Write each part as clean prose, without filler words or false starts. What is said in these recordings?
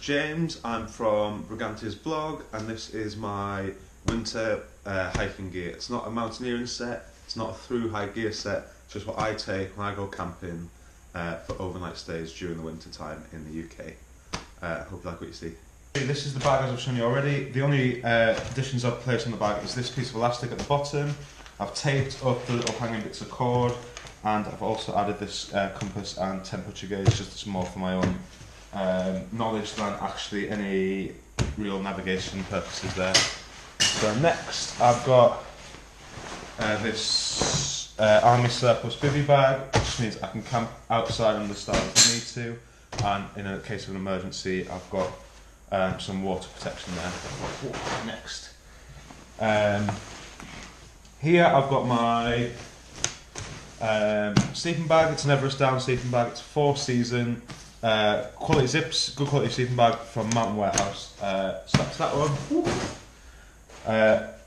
James, I'm from Brigantia's blog, and this is my winter hiking gear. It's not a mountaineering set, it's not a through high gear set, it's just what I take when I go camping for overnight stays during the winter time in the UK. Hope you like what you see. This is the bag as I've shown you already. The only additions I've placed on the bag is this piece of elastic at the bottom. I've taped up the little hanging bits of cord, and I've also added this compass and temperature gauge, just more for my own knowledge than actually any real navigation purposes there. So next I've got this Army Surplus bivy bag, which means I can camp outside on the stars if I need to, and in a case of an emergency I've got some water protection there. Next, here I've got my sleeping bag. It's an Everest Down sleeping bag. It's 4-season quality zips, good quality sleeping bag from Mountain Warehouse. So that's that one.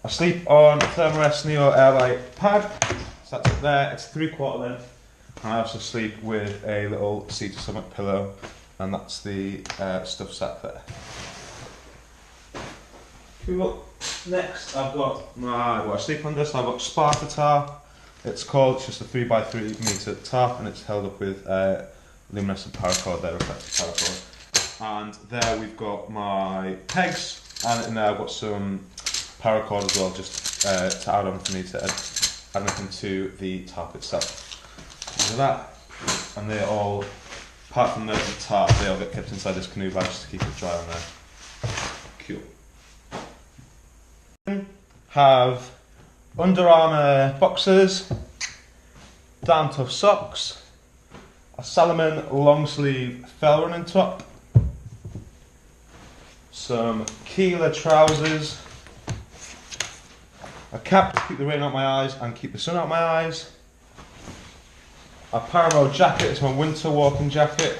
I sleep on a Thermarest Neo Airlight pad. So that's it there. It's 3/4 length. And I also sleep with a little Sea to Summit pillow, and that's the stuff sack there. Cool. Next, I've got what I sleep under. So I've got Sparta tarp. It's just a 3x3 metre tarp, and it's held up with luminescent paracord there, reflective paracord. And there we've got my pegs, and in there I've got some paracord as well, just to add on for me to add anything to the tarp itself. So that, and they all, apart from the tarp, they all get kept inside this canoe bag just to keep it dry on there. Cool. Have Under Armour boxers, Down Tough socks, a Salomon long sleeve fell running top, some Keeler trousers, a cap to keep the rain out my eyes and keep the sun out my eyes, a Paramo jacket, it's my winter walking jacket,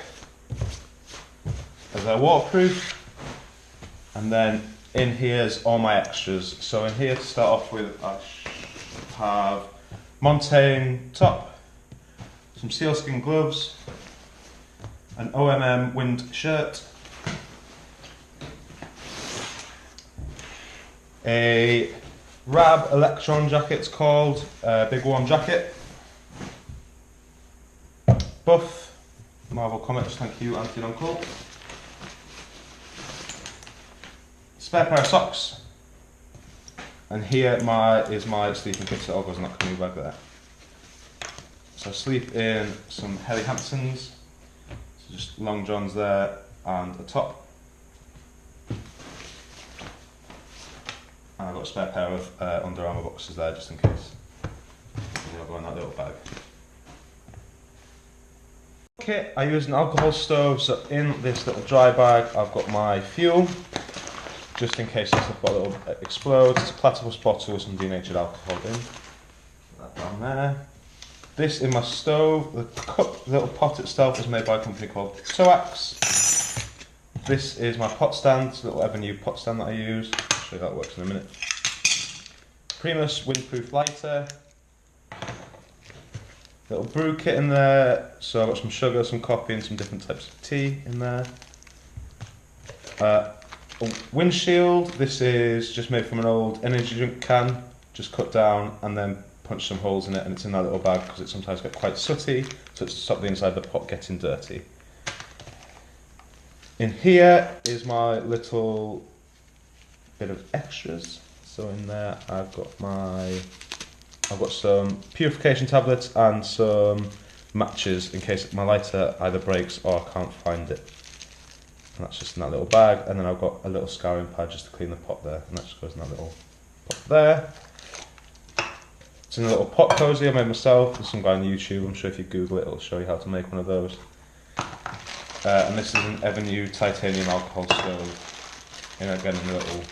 as they're waterproof, and then in here's all my extras. So in here to start off with I have Montane top, some sealskin gloves, an OMM wind shirt, a Rab Electron jacket, it's called, big warm jacket, Buff Marvel Comics, thank you Auntie and Uncle, spare pair of socks, and here is my sleeping kit, so it all goes in that canoe bag there. So I sleep in some Helly Hamptons, so just long johns there and a top. And I've got a spare pair of Under Armour boxes there just in case. They'll go in that little bag. Kit, I use an alcohol stove, so in this little dry bag I've got my fuel, just in case this bottle explodes. It's a platypus bottle with some denatured alcohol in. That down there. This in my stove. The little pot itself is made by a company called Toax. This is my pot stand. It's a little Evernew pot stand that I use. I'll show you how it works in a minute. Primus windproof lighter. Little brew kit in there. So I've got some sugar, some coffee, and some different types of tea in there. A windshield. This is just made from an old energy drink can, just cut down and then punch some holes in it, and it's in that little bag because it sometimes gets quite sooty, so it's to stop the inside of the pot getting dirty. In here is my little bit of extras. So in there I've got some purification tablets and some matches in case my lighter either breaks or I can't find it. And that's just in that little bag, and then I've got a little scouring pad just to clean the pot there, and that just goes in that little pot there. It's in a little pot cozy I made myself. There's some guy on YouTube, I'm sure if you Google it, it'll show you how to make one of those. And this is an Evernew titanium alcohol stove. And again, in a little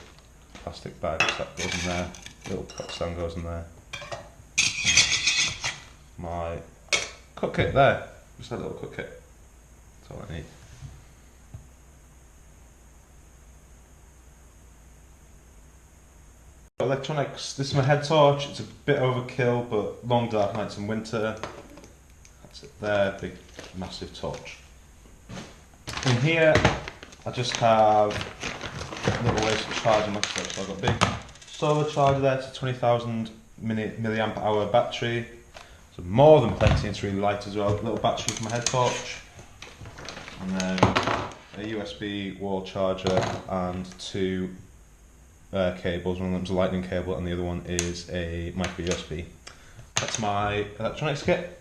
plastic bag, so that goes in there. Little pot stand goes in there. My cook kit there. Just a little cook kit. That's all I need. Electronics, this is my head torch. It's a bit overkill, but long dark nights in winter. That's it there, big massive torch. In here I just have little ways of charging my stuff. So I've got a big solar charger there to 20,000 milliamp hour battery. So more than plenty, it's really light as well. Little battery for my head torch. And then a USB wall charger and two cables. One of them's a lightning cable and the other one is a micro USB. That's my electronics kit.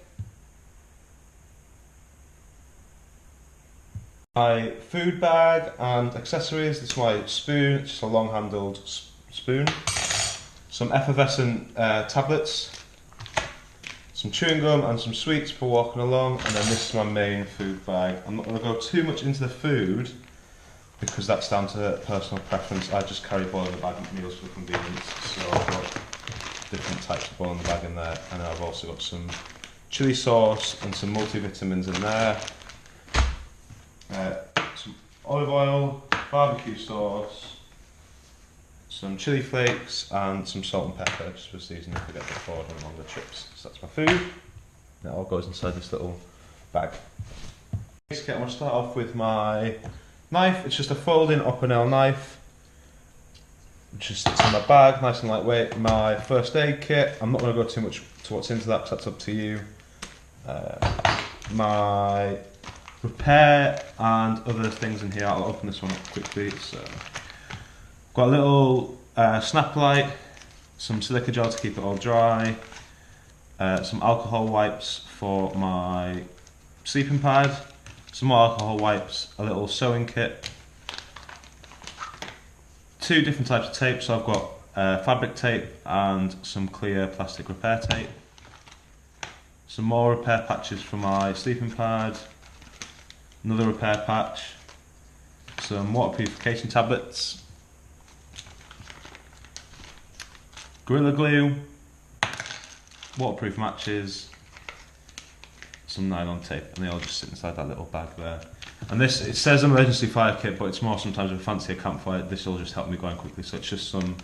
My food bag and accessories. This is my spoon, it's just a long handled spoon. Some effervescent tablets. Some chewing gum and some sweets for walking along, and then this is my main food bag. I'm not going to go too much into the food because that's down to personal preference. I just carry boil in the bag meals for convenience, so I've got different types of boil in the bag in there, and I've also got some chili sauce and some multivitamins in there, some olive oil, barbecue sauce, some chili flakes and some salt and pepper just for seasoning if I get bored on longer trips. So that's my food. That all goes inside this little bag. Basically, I'm going to start off with my knife. It's just a folding upper nail knife. It just sits in my bag, nice and lightweight. My first aid kit. I'm not going to go too much to what's into that because that's up to you. My repair and other things in here. I'll open this one up quickly. So. Got a little snap light, some silica gel to keep it all dry, some alcohol wipes for my sleeping pad, some more alcohol wipes, a little sewing kit, two different types of tape. So I've got fabric tape and some clear plastic repair tape, some more repair patches for my sleeping pad, another repair patch, some water purification tablets, Gorilla Glue, waterproof matches, some nylon tape, and they all just sit inside that little bag there. And this, it says emergency fire kit, but it's more sometimes with a fancier campfire. This will just help me going quickly. So it's just some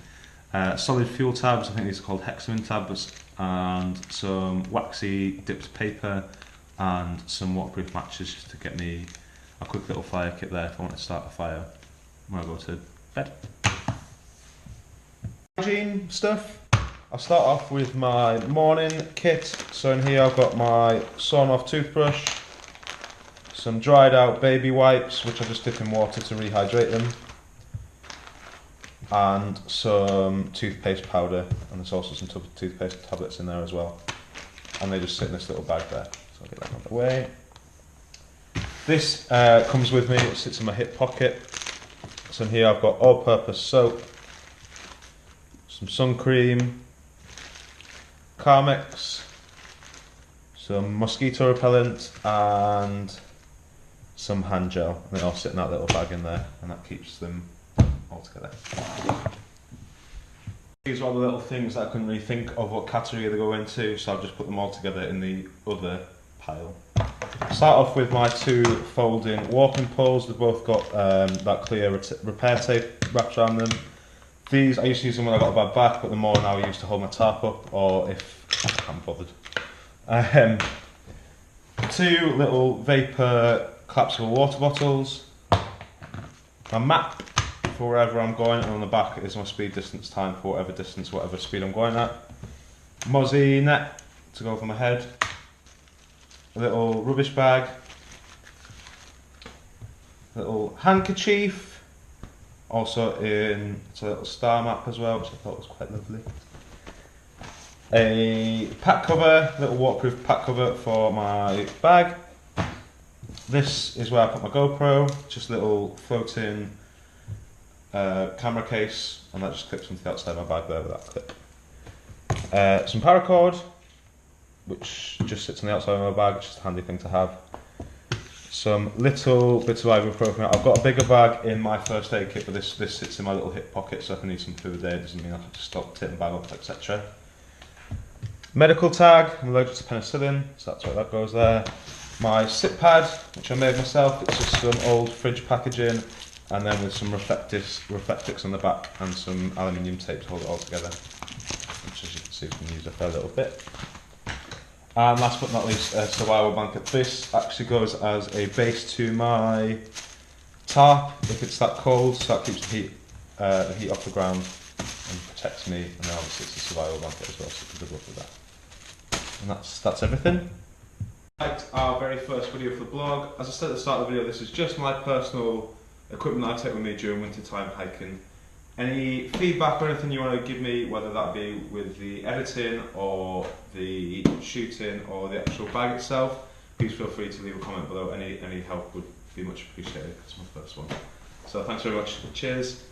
solid fuel tabs, I think these are called Hexamin tabs, and some waxy dipped paper, and some waterproof matches just to get me a quick little fire kit there if I want to start a fire when I go to bed. Hygiene stuff. I'll start off with my morning kit. So in here I've got my sawn off toothbrush, some dried out baby wipes which I just dip in water to rehydrate them, and some toothpaste powder, and there's also some toothpaste tablets in there as well, and they just sit in this little bag there. So I'll get that out of the way. This comes with me, it sits in my hip pocket. So in here I've got all-purpose soap, some sun cream, Carmex, some mosquito repellent, and some hand gel. And they all sit in that little bag in there, and that keeps them all together. These are all the little things that I couldn't really think of what category they go into, so I've just put them all together in the other pile. Start off with my two folding walking poles. They've both got that clear repair tape wrapped around them. These, I used to use them when I got a bad back, but the more now I use to hold my tarp up, or if I can't be bothered. Two little vapor collapsible water bottles. My map for wherever I'm going, and on the back is my speed distance time for whatever distance, whatever speed I'm going at. Mozzie net to go over my head. A little rubbish bag. A little handkerchief. Also it's a little star map as well, which I thought was quite lovely. A pack cover, little waterproof pack cover for my bag. This is where I put my GoPro, just a little floating camera case, and that just clips onto the outside of my bag there with that clip. Some paracord, which just sits on the outside of my bag, it's just a handy thing to have. Some little bits of ibuprofen. I've got a bigger bag in my first aid kit, but this sits in my little hip pocket, so if I need some food there, it doesn't mean I have to stop, tip and bag up, etc. Medical tag, I'm allergic to penicillin, so that's why that goes there. My sit pad, which I made myself, it's just some old fridge packaging, and then with some reflectix on the back and some aluminium tape to hold it all together, which as you can see we can use a fair little bit. And last but not least, a survival blanket. This actually goes as a base to my tarp if it's that cold, so that keeps the heat off the ground and protects me. And then obviously it's a survival blanket as well, so good luck with that. And that's everything. Right, our very first video for the blog. As I said at the start of the video, this is just my personal equipment that I take with me during winter time hiking. Any feedback or anything you want to give me, whether that be with the editing or the shooting or the actual bag itself, please feel free to leave a comment below. Any help would be much appreciated. It's my first one. So thanks very much. Cheers.